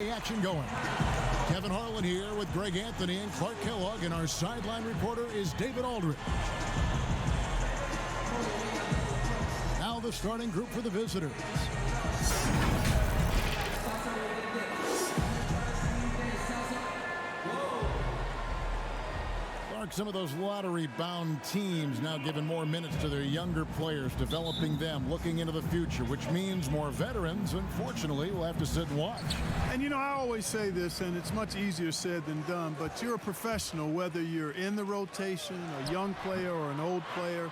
Action going. Kevin Harlan here with Greg Anthony and Clark Kellogg, and our sideline reporter is David Aldridge. Now the starting group for the visitors. Clark, some of those lottery-bound teams now giving more minutes to their younger players, developing them, looking into the future, which means more veterans, unfortunately, will have to sit and watch. And, you know, I always say this, and it's much easier said than done, but you're a professional, whether you're in the rotation, a young player or an old player,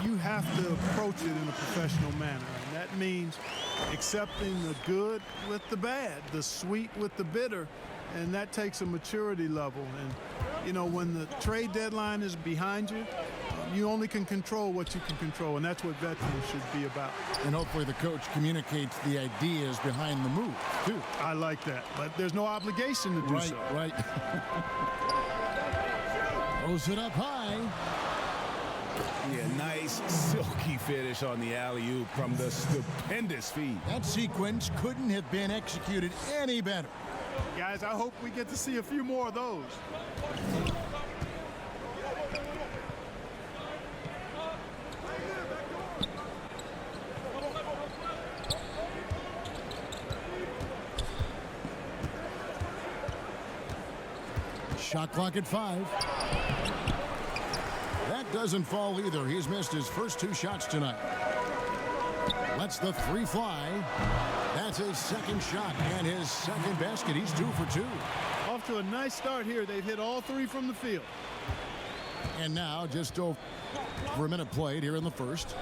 you have to approach it in a professional manner. And that means accepting the good with the bad, the sweet with the bitter, and that takes a maturity level. And, you know, when the trade deadline is behind you, you only can control what you can control, and that's what veterans should be about. And hopefully the coach communicates the ideas behind the move, too. I like that, but there's no obligation to do so. Right. Throws it up high. Yeah, nice silky finish on the alley-oop from the stupendous feed. That sequence couldn't have been executed any better. Guys, I hope we get to see a few more of those. Shot clock at 5. That doesn't fall either. He's missed his first 2 shots tonight. Lets the 3 fly. That's his second shot and his second basket. He's 2 for 2. Off to a nice start here. They've hit all 3 from the field. And now, just over a minute played here in the first,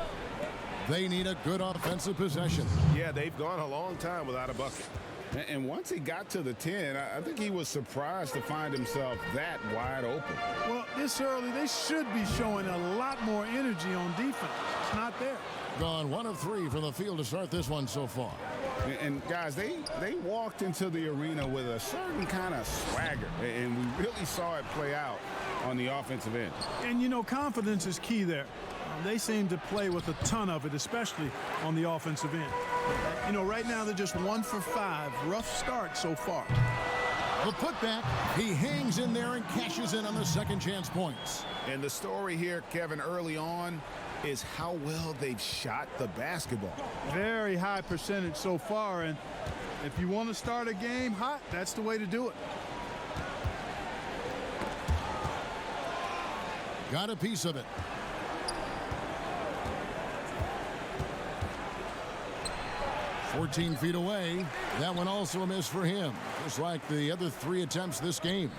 they need a good offensive possession. Yeah, they've gone a long time without a bucket. And once he got to the 10, I think he was surprised to find himself that wide open. Well, this early, they should be showing a lot more energy on defense. It's not there. Gone 1 of 3 from the field to start this one so far. And guys, they walked into the arena with a certain kind of swagger, and we really saw it play out on the offensive end. And, you know, confidence is key there. They seem to play with a ton of it, especially on the offensive end. You know, right now they're just 1 for 5. Rough start so far. The putback, he hangs in there and cashes in on the second chance points. And the story here, Kevin, early on is how well they've shot the basketball. Very high percentage so far, and if you want to start a game hot, that's the way to do it. Got a piece of it. "14 feet away." That one also a miss for him, just like the other 3 attempts this game.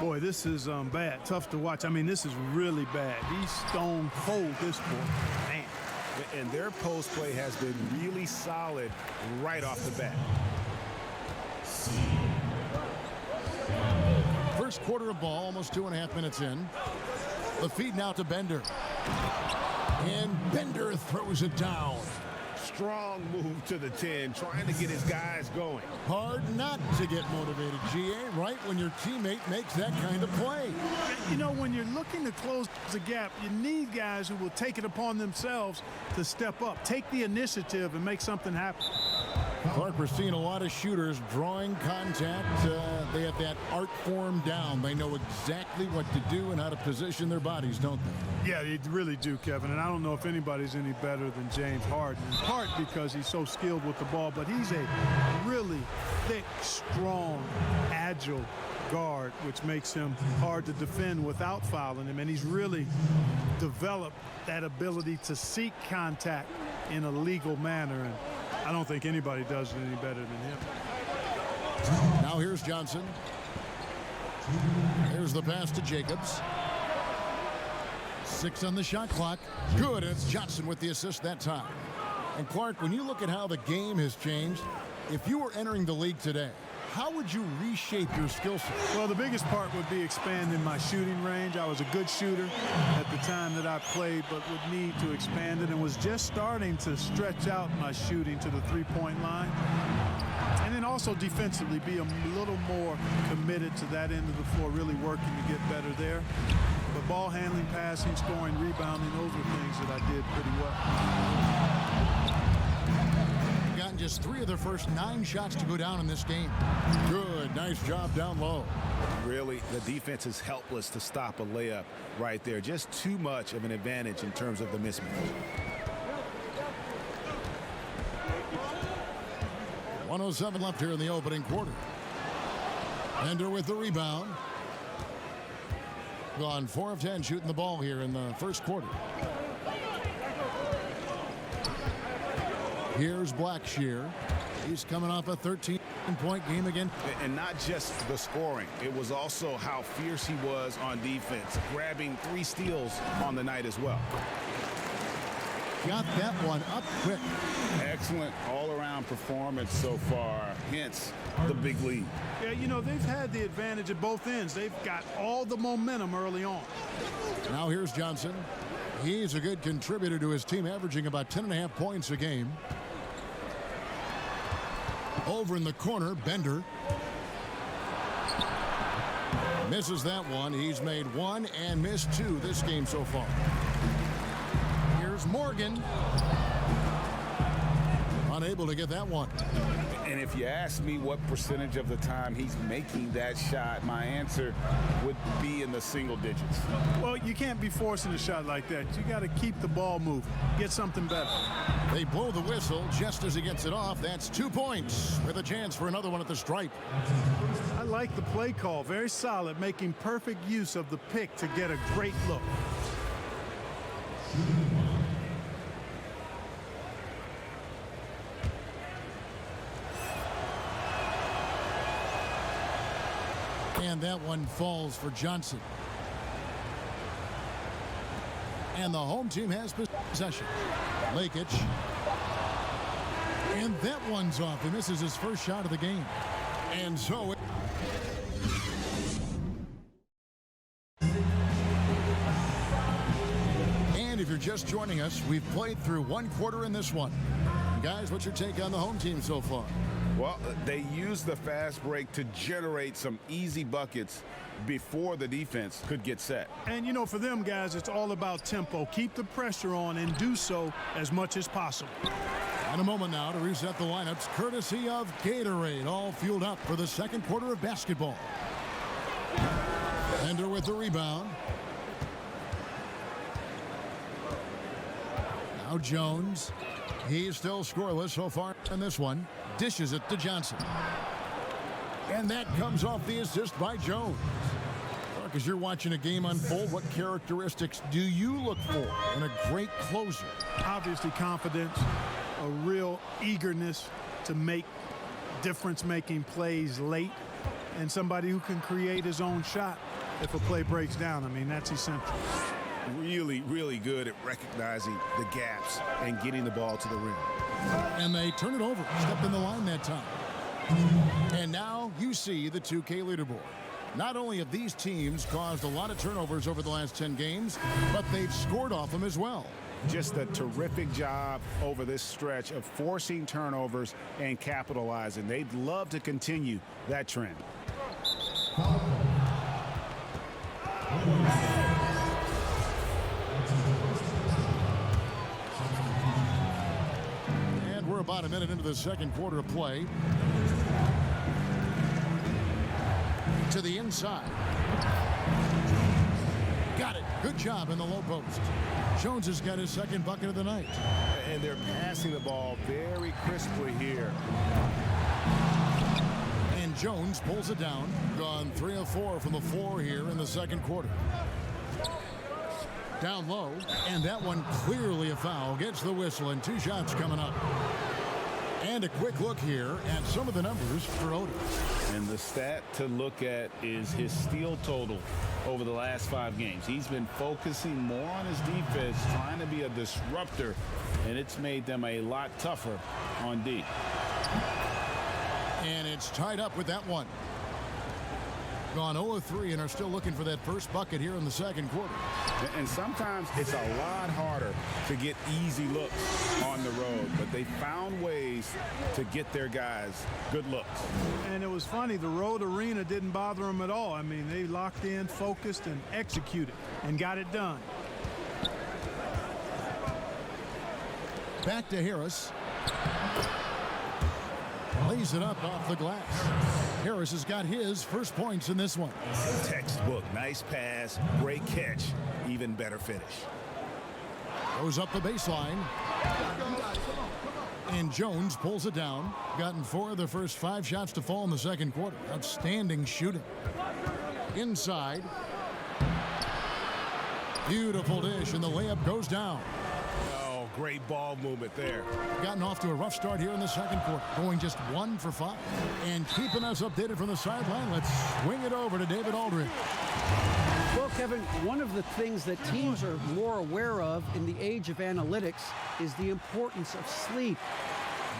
Boy, this is bad. Tough to watch. I mean, this is really bad. He's stone cold this point. Man. And their post play has been really solid right off the bat. First quarter of ball, almost 2.5 minutes in. The feed now to Bender. And Bender throws it down. Strong move to the 10, trying to get his guys going. Hard not to get motivated, GA, right when your teammate makes that kind of play. You know, when you're looking to close the gap, you need guys who will take it upon themselves to step up, take the initiative, and make something happen. Clark, we're seeing a lot of shooters drawing contact. They have that art form down. They know exactly what to do and how to position their bodies, don't they? Yeah, they really do, Kevin. And I don't know if anybody's any better than James Harden, in part because he's so skilled with the ball, but he's a really thick, strong, agile guard, which makes him hard to defend without fouling him. And he's really developed that ability to seek contact in a legal manner. And I don't think anybody does it any better than him. Now here's Johnson. Here's the pass to Jacobs. 6 on the shot clock. Good, and it's Johnson with the assist that time. And Clark, when you look at how the game has changed, if you were entering the league today, how would you reshape your skill set? Well, the biggest part would be expanding my shooting range. I was a good shooter at the time that I played, but would need to expand it and was just starting to stretch out my shooting to the three-point line. And then also defensively be a little more committed to that end of the floor, really working to get better there. But ball handling, passing, scoring, rebounding, those are things that I did pretty well. just 3 of their first 9 shots to go down in this game. Good, nice job down low. Really, the defense is helpless to stop a layup right there. Just too much of an advantage in terms of the mismatch. .107 left here in the opening quarter. Bender with the rebound. Gone 4 of 10 shooting the ball here in the first quarter. Here's Blackshear. He's coming off a 13-point game again. And not just the scoring. It was also how fierce he was on defense, grabbing 3 steals on the night as well. Got that one up quick. Excellent all-around performance so far, hence the big lead. Yeah, you know, they've had the advantage at both ends. They've got all the momentum early on. Now here's Johnson. He's a good contributor to his team, averaging about 10.5 points a game. Over in the corner, Bender. Misses that one. He's made 1 and missed 2 this game so far. Here's Morgan. Unable to get that one. And if you ask me what percentage of the time he's making that shot, my answer would be in the single digits. Well, you can't be forcing a shot like that. You got to keep the ball moving. Get something better. They blow the whistle just as he gets it off. That's 2 points with a chance for another one at the stripe. I like the play call. Very solid, making perfect use of the pick to get a great look. And that one falls for Johnson. And the home team has possession. Lakic. And that one's off. And this is his first shot of the game. And so and if you're just joining us, we've played through 1 quarter in this one. Guys, what's your take on the home team so far? Well, they used the fast break to generate some easy buckets before the defense could get set. And, you know, for them, guys, it's all about tempo. Keep the pressure on and do so as much as possible. And a moment now to reset the lineups, courtesy of Gatorade, all fueled up for the second quarter of basketball. Bender with the rebound. Now Jones. He's still scoreless so far in this one. Dishes it to Johnson. And that comes off the assist by Jones. Mark, as you're watching a game unfold, what characteristics do you look for in a great closer? Obviously confidence, a real eagerness to make difference-making plays late, and somebody who can create his own shot if a play breaks down. I mean, that's essential. Really, really good at recognizing the gaps and getting the ball to the rim. And they turn it over. Stepped in the line that time. And now you see the 2K leaderboard. Not only have these teams caused a lot of turnovers over the last 10 games, but they've scored off them as well. Just a terrific job over this stretch of forcing turnovers and capitalizing. They'd love to continue that trend. We're about a minute into the second quarter of play. To the inside. Got it. Good job in the low post. Jones has got his second bucket of the night. And they're passing the ball very crisply here. And Jones pulls it down. Gone 3 of 4 from the floor here in the second quarter. Down low, and that one clearly a foul. Gets the whistle, and 2 shots coming up. And a quick look here at some of the numbers for Otis. And the stat to look at is his steal total over the last 5 games. He's been focusing more on his defense, trying to be a disruptor, and it's made them a lot tougher on D. And it's tied up with that one. Gone 0 of 3 and are still looking for that first bucket here in the second quarter. And sometimes it's a lot harder to get easy looks on the road, but they found ways to get their guys good looks. And it was funny, the road arena didn't bother them at all. I mean, they locked in, focused, and executed, and got it done. Back to Harris. Lays it up off the glass. Harris has got his first points in this one. Textbook. Nice pass. Great catch. Even better finish. Goes up the baseline. And Jones pulls it down. Gotten 4 of the first 5 shots to fall in the second quarter. Outstanding shooting. Inside. Beautiful dish, and the layup goes down. Oh, great ball movement there. Gotten off to a rough start here in the second quarter. Going just 1 for 5. And keeping us updated from the sideline, let's swing it over to David Aldridge. Well, Kevin, one of the things that teams are more aware of in the age of analytics is the importance of sleep.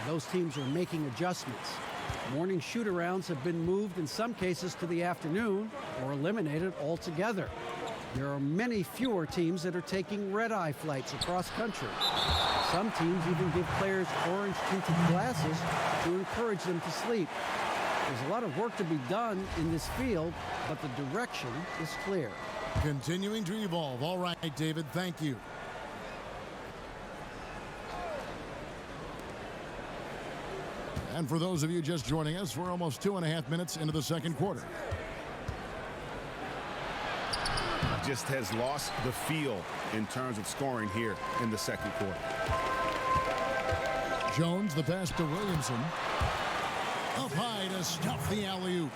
And those teams are making adjustments. Morning shoot-arounds have been moved in some cases to the afternoon or eliminated altogether. There are many fewer teams that are taking red-eye flights across country. Some teams even give players orange-tinted glasses to encourage them to sleep. There's a lot of work to be done in this field, but the direction is clear. Continuing to evolve. All right, David, thank you. And for those of you just joining us, we're almost 2.5 minutes into the second quarter. Just has lost the feel in terms of scoring here in the second quarter. Jones, the pass to Williamson. Up high to stuff the alley-oop.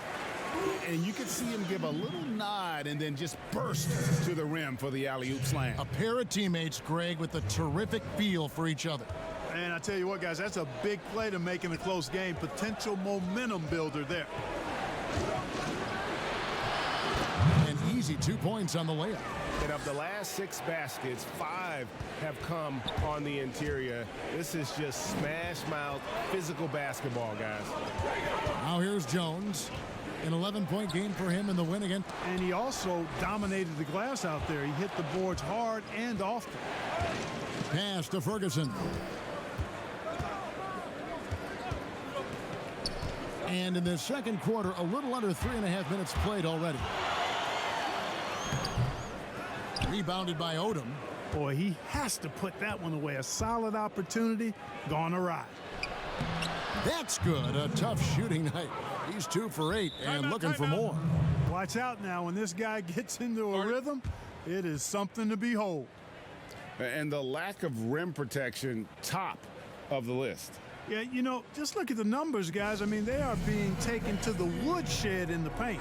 And you can see him give a little nod and then just burst to the rim for the alley-oop slam. A pair of teammates, Greg, with a terrific feel for each other. And I tell you what, guys, that's a big play to make in a close game. Potential momentum builder there. An easy 2 points on the layup. And of the last 6 baskets, 5 have come on the interior. This is just smash mouth physical basketball, guys. Now here's Jones. An 11-point game for him in the win again. And he also dominated the glass out there. He hit the boards hard and often. Pass to Ferguson. And in the second quarter, a little under 3.5 minutes played already. Rebounded by Odom. Boy, he has to put that one away. A solid opportunity gone awry. That's good. A tough shooting night. He's 2 for 8 and looking for more. Watch out now. When this guy gets into a rhythm, it is something to behold. And the lack of rim protection, top of the list. Yeah, you know, just look at the numbers, guys. I mean, they are being taken to the woodshed in the paint.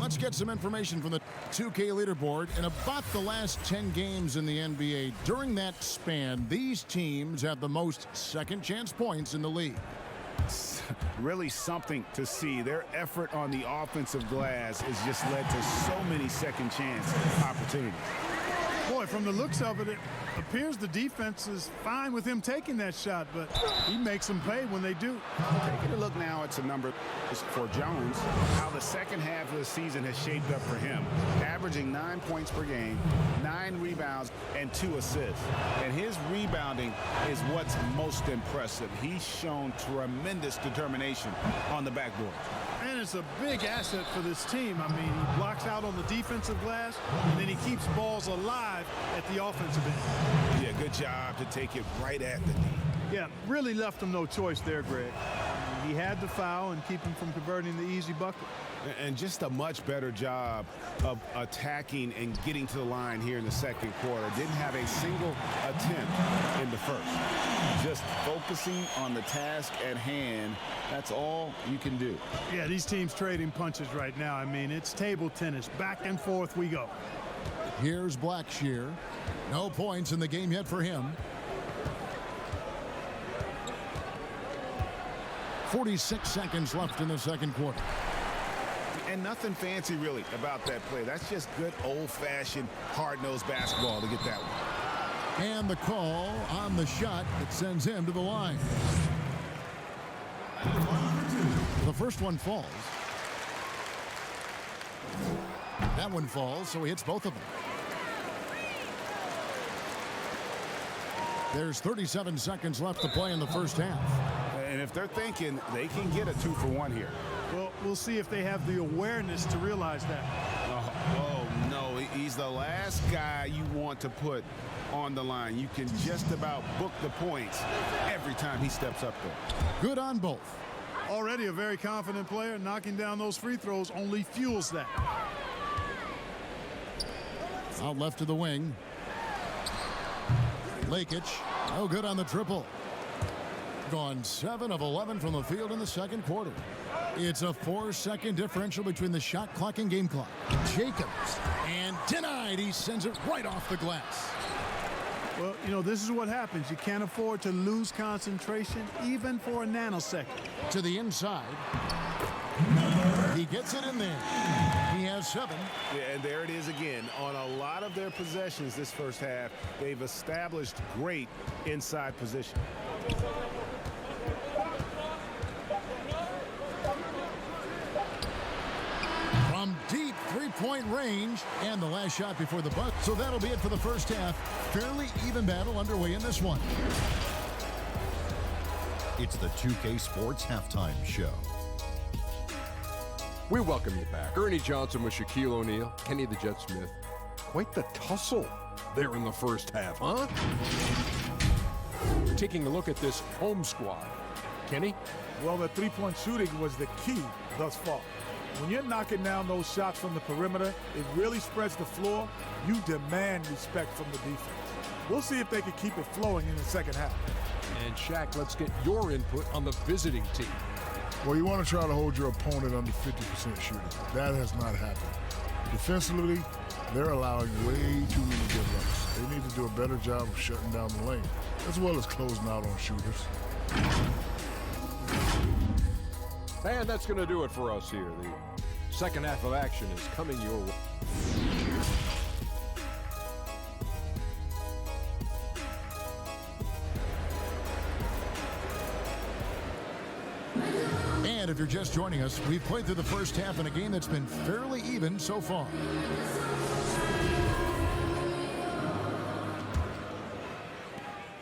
Let's get some information from the 2K leaderboard. In about the last 10 games in the NBA, during that span, these teams have the most second chance points in the league. Really something to see. Their effort on the offensive glass has just led to so many second chance opportunities. Boy, from the looks of it, it appears the defense is fine with him taking that shot, but he makes them pay when they do. Taking a look now at some numbers for Jones, how the second half of the season has shaped up for him. Averaging 9 points per game, 9 rebounds, and 2 assists. And his rebounding is what's most impressive. He's shown tremendous determination on the backboard. And it's a big asset for this team. I mean, he blocks out on the defensive glass, and then he keeps balls alive at the offensive end. Yeah, good job to take it right at the knee. Yeah, really left him no choice there, Greg. He had to foul and keep him from converting the easy bucket. And just a much better job of attacking and getting to the line here in the second quarter. Didn't have a single attempt in the first. Just focusing on the task at hand. That's all you can do. Yeah, these teams trading punches right now. I mean, it's table tennis. Back and forth we go. Here's Blackshear. No points in the game yet for him. 46 seconds left in the second quarter. And nothing fancy really about that play. That's just good old-fashioned hard-nosed basketball to get that one. And the call on the shot that sends him to the line. The first one falls. That one falls, so he hits both of them. There's 37 seconds left to play in the first half. And if they're thinking they can get a 2-for-1 here. Well, we'll see if they have the awareness to realize that. Oh no, He's the last guy you want to put on the line. You can just about book the points every time he steps up there. Good on both. Already a very confident player. Knocking down those free throws only fuels that. Out left to the wing. Lakic, no good on the triple. Gone 7 of 11 from the field in the second quarter. It's a 4-second differential between the shot clock and game clock. Jacobs, and denied. He sends it right off the glass. Well, you know, this is what happens. You can't afford to lose concentration even for a nanosecond. To the inside. He gets it in there. He has 7. Yeah, and there it is again. On a lot of their possessions this first half, they've established great inside position. From deep three-point range, and the last shot before the buzzer. So that'll be it for the first half. Fairly even battle underway in this one. It's the 2K Sports Halftime Show. We welcome you back. Ernie Johnson with Shaquille O'Neal, Kenny the Jet Smith. Quite the tussle there in the first half, huh? Taking a look at this home squad. Kenny? Well, the three-point shooting was the key thus far. When you're knocking down those shots from the perimeter, it really spreads the floor. You demand respect from the defense. We'll see if they can keep it flowing in the second half. And Shaq, let's get your input on the visiting team. Well, you want to try to hold your opponent under 50% shooting. That has not happened. Defensively, they're allowing way too many good looks. They need to do a better job of shutting down the lane, as well as closing out on shooters. And that's going to do it for us here. The second half of action is coming your way. And if you're just joining us, we've played through the first half in a game that's been fairly even so far.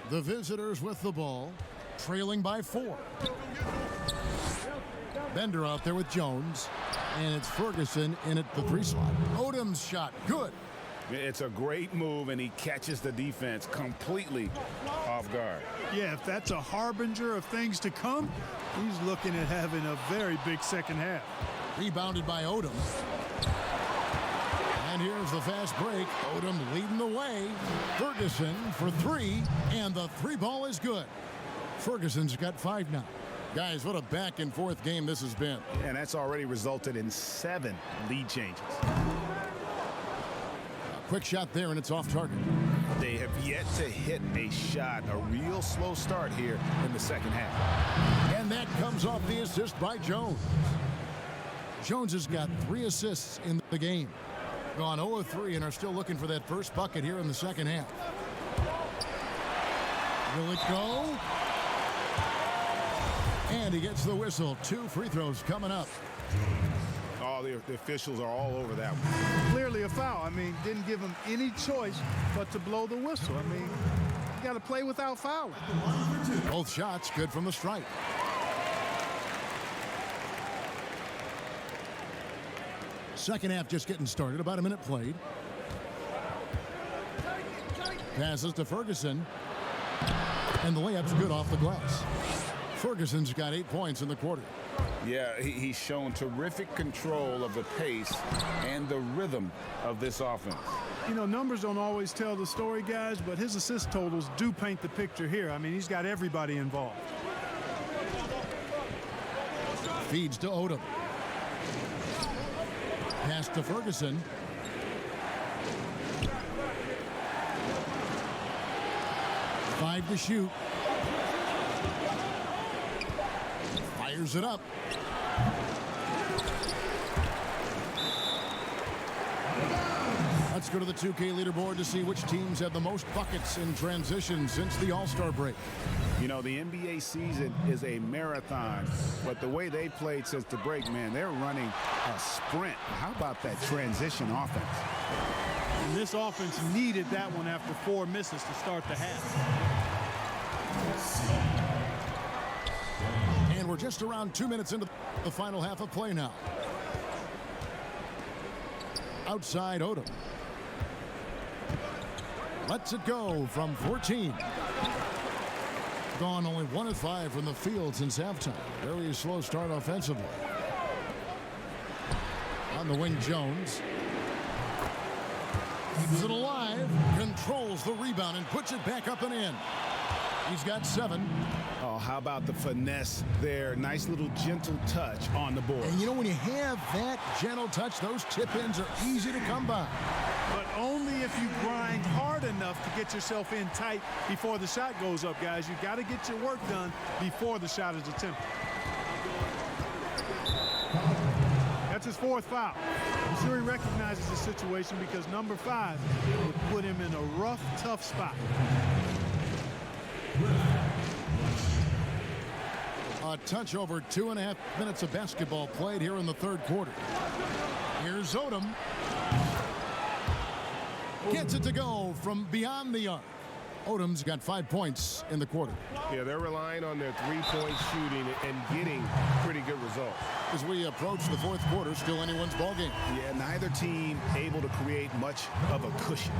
The visitors with the ball, trailing by 4. Bender out there with Jones, and it's Ferguson in at the 3 slot. Odom's shot, good. It's a great move, and he catches the defense completely off guard. Yeah, if that's a harbinger of things to come, he's looking at having a very big second half. Rebounded by Odom. And here's the fast break. Odom leading the way. Ferguson for 3, and the 3 ball is good. Ferguson's got 5 now. Guys, what a back-and-forth game this has been. And that's already resulted in 7 lead changes. Quick shot there, and it's off target. They have yet to hit a shot, a real slow start here in the second half. And that comes off the assist by Jones. Jones has got 3 assists in the game. Gone 0 of 3 and are still looking for that first bucket here in the second half. Will it go? And he gets the whistle. 2 free throws coming up. Oh, the officials are all over that one. Clearly a foul. I mean, didn't give him any choice but to blow the whistle. I mean, you got to play without fouling. Both shots good from the stripe. Second half just getting started. About a minute played. Passes to Ferguson. And the layup's good off the glass. Ferguson's got 8 points in the quarter. Yeah, he's shown terrific control of the pace and the rhythm of this offense. You know, numbers don't always tell the story, guys, but his assist totals do paint the picture here. I mean, he's got everybody involved. Feeds to Odom. Pass to Ferguson. Five to shoot. Fires it up. Let's go to the 2K leaderboard to see which teams have the most buckets in transition since the All-Star break. You know, the NBA season is a marathon, but the way they played since the break, man, they're running a sprint. How about that transition offense? And this offense needed that one after 4 misses to start the half. And we're just around 2 minutes into the final half of play now. Outside Odom. lets it go from 14. Gone only 1 of 5 from the field since halftime. Very slow start offensively. On the wing, Jones. Keeps it alive, controls the rebound, and puts it back up and in. He's got 7. Oh, how about the finesse there? Nice little gentle touch on the board. And you know, when you have that gentle touch, those tip-ins are easy to come by. But only if you grind hard enough to get yourself in tight before the shot goes up, guys. You got to get your work done before the shot is attempted. That's his 4th foul. I'm sure he recognizes the situation because number 5 would put him in a rough, tough spot. A touch over 2.5 minutes of basketball played here in the 3rd quarter. Here's Odom. Gets it to go from beyond the arc. Odom's got 5 points in the quarter. Yeah, they're relying on their three-point shooting and getting pretty good results. As we approach the 4th quarter, still anyone's ballgame. Yeah, neither team able to create much of a cushion.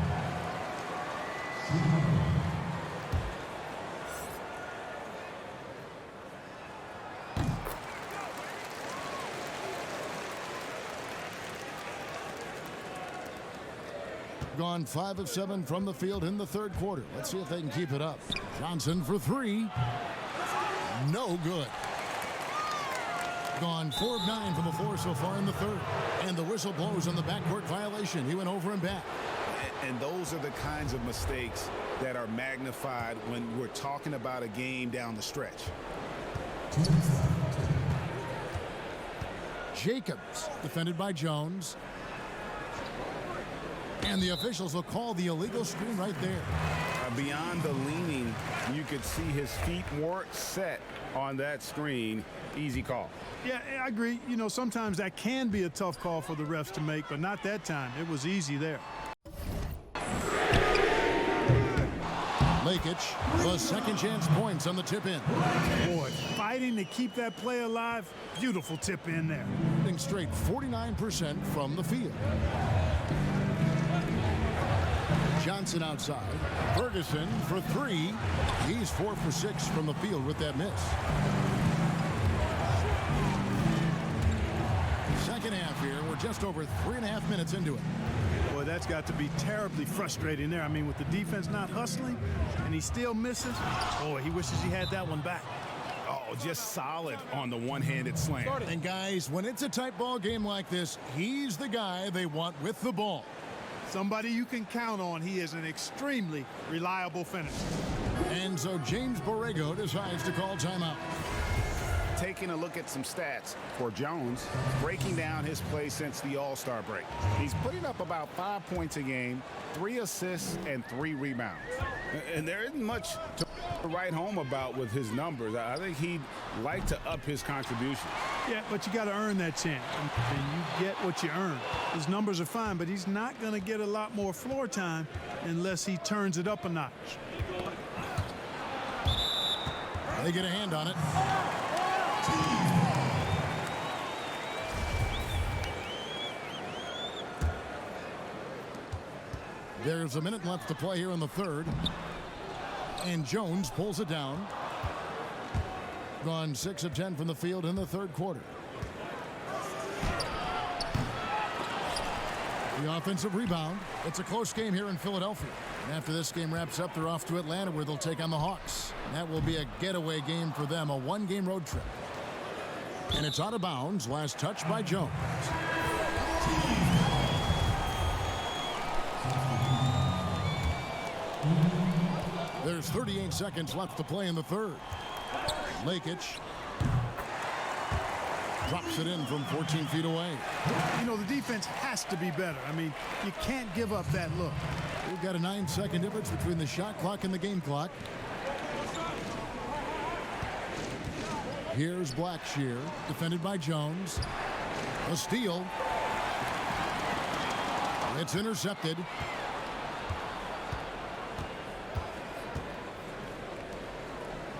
Gone 5 of 7 from the field in the 3rd quarter. Let's see if they can keep it up. Johnson for 3. No good. Gone 4 of 9 from the floor so far in the 3rd. And the whistle blows on the backcourt violation. He went over and back. And those are the kinds of mistakes that are magnified when we're talking about a game down the stretch. Jacobs, defended by Jones. And the officials will call the illegal screen right there. Beyond the leaning, you could see his feet weren't set on that screen. Easy call. Yeah, I agree. You know, sometimes that can be a tough call for the refs to make, but not that time. It was easy there. Lakic, the second chance points on the tip in. Boy, fighting to keep that play alive. Beautiful tip in there. Hitting straight 49% from the field. Johnson outside. Ferguson for 3. He's 4 for 6 from the field with that miss. Second half here. We're just over 3.5 minutes into it. Boy, that's got to be terribly frustrating there. I mean, with the defense not hustling and he still misses. Boy, he wishes he had that one back. Oh, just solid on the one-handed slam. And guys, when it's a tight ball game like this, he's the guy they want with the ball. Somebody you can count on. He is an extremely reliable finisher. And so James Borrego decides to call timeout. Taking a look at some stats for Jones, breaking down his play since the All-Star break. He's putting up about 5 points a game, 3 assists, and 3 rebounds. And there isn't much to write home about with his numbers. I think he'd like to up his contribution. Yeah, but you got to earn that chance, and you get what you earn. His numbers are fine, but he's not going to get a lot more floor time unless he turns it up a notch. They get a hand on it. There's a minute left to play here in the 3rd. And Jones pulls it down. Gone 6 of 10 from the field in the 3rd quarter. The offensive rebound. It's a close game here in Philadelphia. And after this game wraps up, they're off to Atlanta where they'll take on the Hawks. And that will be a getaway game for them, a 1-game road trip. And it's out of bounds. Last touch by Jones. There's 38 seconds left to play in the 3rd. Lakic drops it in from 14 feet away. You know, the defense has to be better. I mean, you can't give up that look. We've got a 9-second difference between the shot clock and the game clock. Here's Blackshear, defended by Jones. A steal. It's intercepted.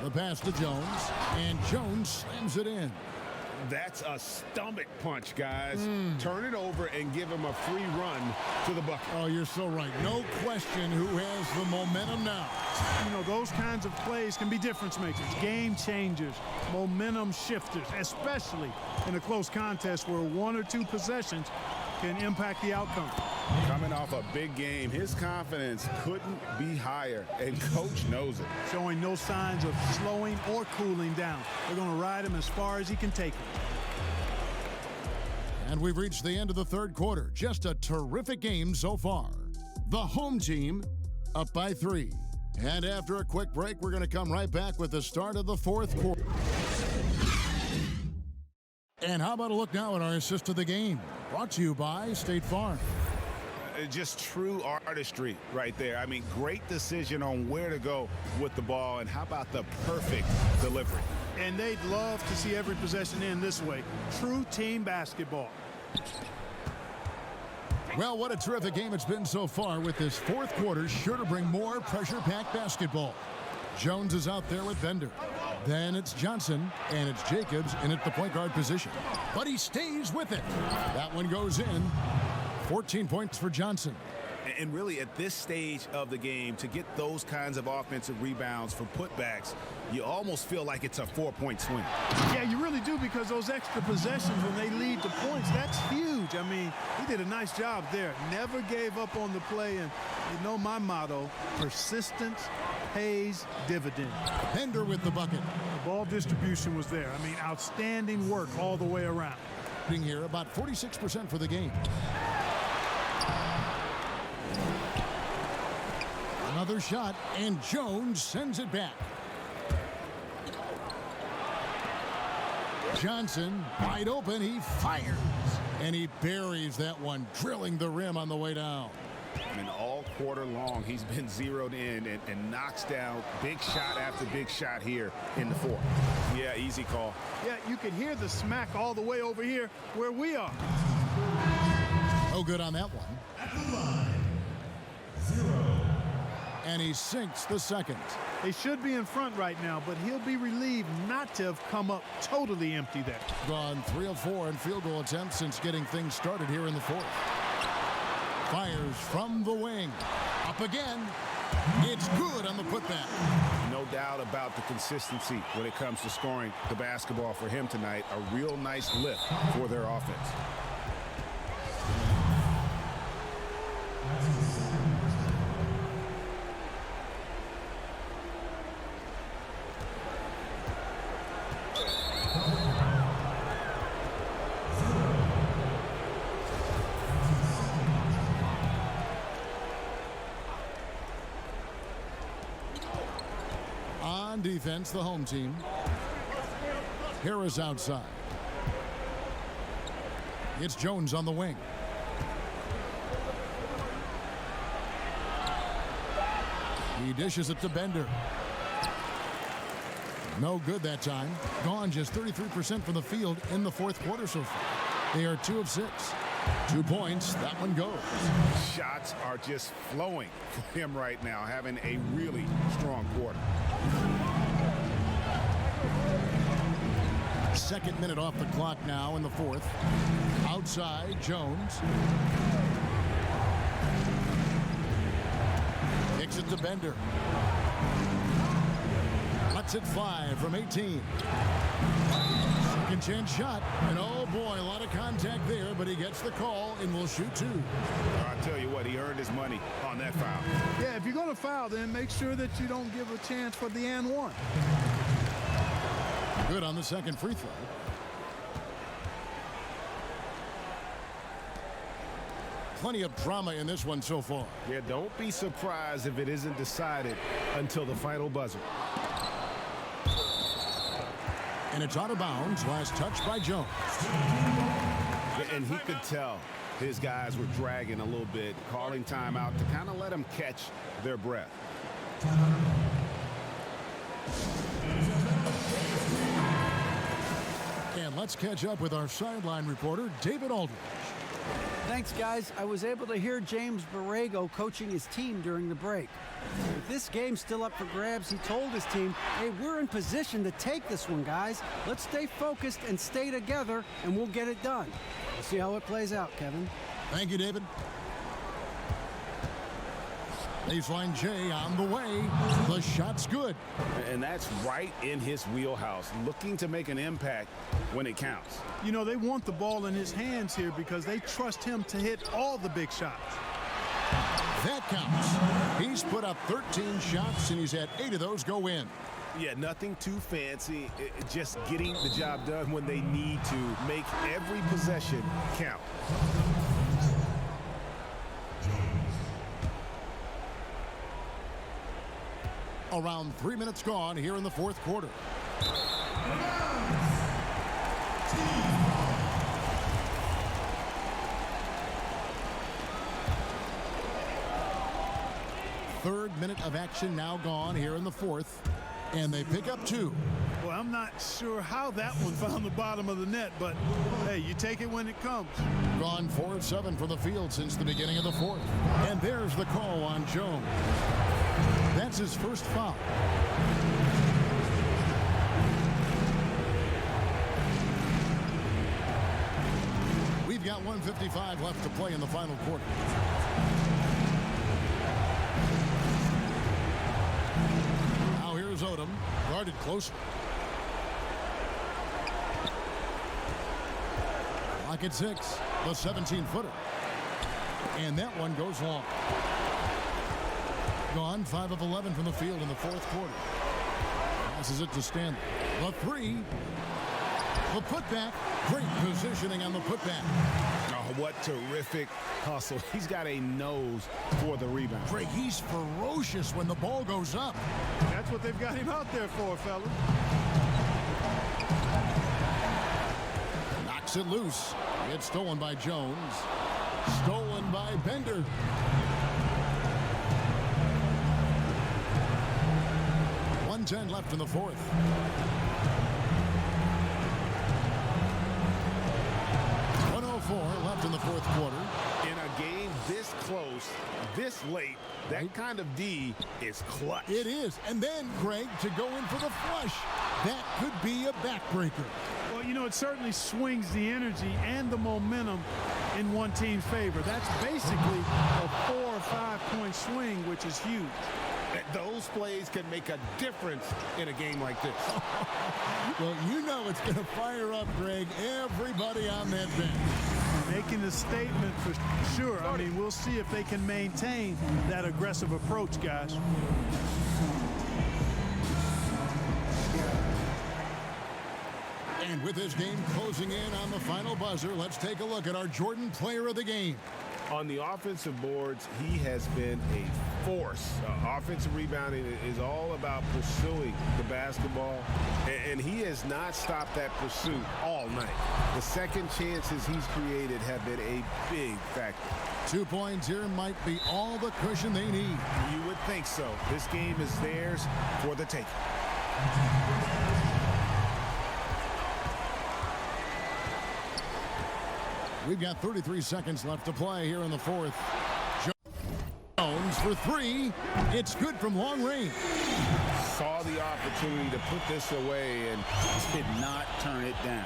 The pass to Jones, and Jones slams it in. That's a stomach punch, guys. Turn it over and give him a free run to the bucket. Oh, you're so right. No question who has the momentum now. You know, those kinds of plays can be difference makers, game changers, momentum shifters, especially in a close contest where 1 or 2 possessions can impact the outcome. Coming off a big game, his confidence couldn't be higher, and coach knows it. Showing no signs of slowing or cooling down. They're going to ride him as far as he can take him. And we've reached the end of the third quarter. Just a terrific game so far. The home team up by 3. And after a quick break, we're going to come right back with the start of the fourth quarter. And how about a look now at our assist of the game? Brought to you by State Farm. Just true artistry right there. I mean, great decision on where to go with the ball, and how about the perfect delivery? And they'd love to see every possession end this way. True team basketball. Well, what a terrific game it's been so far, with this fourth quarter sure to bring more pressure-packed basketball. Jones is out there with Bender. Then it's Johnson, and it's Jacobs in at the point guard position. But he stays with it. That one goes in. 14 points for Johnson. And really, at this stage of the game, to get those kinds of offensive rebounds for putbacks, you almost feel like it's a 4-point swing. Yeah, you really do, because those extra possessions when they lead to points, that's huge. I mean, he did a nice job there. Never gave up on the play. And you know my motto, persistence pays dividends. Bender with the bucket. The ball distribution was there. I mean, outstanding work all the way around. Here, about 46% for the game. Another shot, and Jones sends it back. Johnson, wide open, he fires. And he buries that one, drilling the rim on the way down. And all quarter long, he's been zeroed in and knocks down big shot after big shot here in the fourth. Yeah, easy call. Yeah, you can hear the smack all the way over here where we are. No good on that one. At the line, 0. And he sinks the second. They should be in front right now, but he'll be relieved not to have come up totally empty there. Gone 3 of 4 in field goal attempts since getting things started here in the fourth. Fires from the wing. Up again. It's good on the putback. No doubt about the consistency when it comes to scoring the basketball for him tonight. A real nice lift for their offense. On defense, the home team. Harris outside. It's Jones on the wing. He dishes it to Bender. No good that time. Gone just 33% from the field in the fourth quarter so far. They are 2 of 6. 2 points. That one goes. Shots are just flowing for him right now, having a really strong quarter. Second minute off the clock now in the fourth. Outside, Jones. Kicks it to Bender. Lets it fly from 18. Second chance shot. And oh boy, a lot of contact there, but he gets the call and will shoot 2. I'll tell you what, he earned his money on that foul. Yeah, if you're going to foul, then make sure that you don't give a chance for the and one. Good on the second free throw. Plenty of drama in this one so far. Yeah, don't be surprised if it isn't decided until the final buzzer. And it's out of bounds. Last touch by Jones. And he could tell his guys were dragging a little bit, calling timeout to kind of let them catch their breath. And let's catch up with our sideline reporter, David Aldridge. Thanks, guys. I was able to hear James Borrego coaching his team during the break. With this game still up for grabs, he told his team, hey, we're in position to take this one, guys. Let's stay focused and stay together, and we'll get it done. We'll see how it plays out, Kevin. Thank you, David. Baseline J on the way. The shot's good. And that's right in his wheelhouse, looking to make an impact when it counts. You know, they want the ball in his hands here because they trust him to hit all the big shots. That counts. He's put up 13 shots, and he's had 8 of those go in. Yeah, nothing too fancy. Just getting the job done when they need to. Make every possession count. Around 3 minutes gone here in the fourth quarter. Third minute of action now gone here in the fourth, and they pick up 2. Well, I'm not sure how that one found the bottom of the net, but hey, you take it when it comes. Gone 4 of 7 from the field since the beginning of the fourth. And there's the call on Jones. That's his first foul. We've got 1:55 left to play in the final quarter. Now here's Odom, guarded closer. Lock at 6, the 17-footer. And that one goes long. Gone 5 of 11 from the field in the fourth quarter. Passes it to Stanley. The 3. The putback. Great positioning on the putback. Oh, what terrific hustle. He's got a nose for the rebound. Greg, he's ferocious when the ball goes up. That's what they've got him out there for, fellas. Knocks it loose. It's stolen by Jones. Stolen by Bender. .10 left in the fourth. .104 left in the fourth quarter. In a game this close, this late, that kind of D is clutch. It is. And then, Greg, to go in for the flush. That could be a backbreaker. Well, you know, it certainly swings the energy and the momentum in one team's favor. That's basically a 4 or 5 point swing, which is huge. Those plays can make a difference in a game like this. Well, you know it's going to fire up, Greg, everybody on that bench. Making a statement for sure. I mean, we'll see if they can maintain that aggressive approach, guys. And with this game closing in on the final buzzer, let's take a look at our Jordan Player of the Game. On the offensive boards, he has been a force. Offensive rebounding is all about pursuing the basketball, and he has not stopped that pursuit all night. The second chances he's created have been a big factor. 2 points here might be all the cushion they need. You would think so. This game is theirs for the taking. We've got 33 seconds left to play here in the fourth. Jones for 3. It's good from long range. Saw the opportunity to put this away and did not turn it down.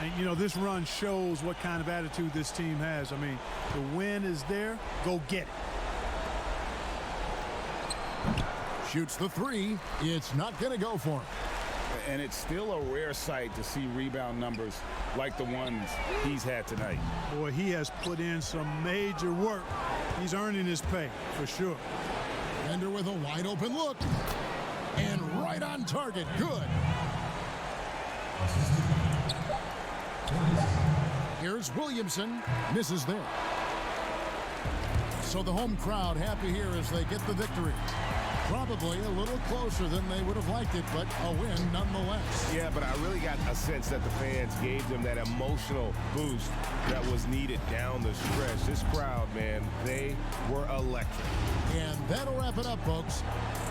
And, you know, this run shows what kind of attitude this team has. I mean, the win is there. Go get it. Shoots the 3. It's not going to go for him. And it's still a rare sight to see rebound numbers like the ones he's had tonight. Boy, he has put in some major work. He's earning his pay, for sure. Bender with a wide open look. And right on target. Good. Here's Williamson. Misses there. So the home crowd happy here as they get the victory. Probably a little closer than they would have liked it, but a win nonetheless. Yeah, but I really got a sense that the fans gave them that emotional boost that was needed down the stretch. This crowd, man, they were electric. And that'll wrap it up, folks.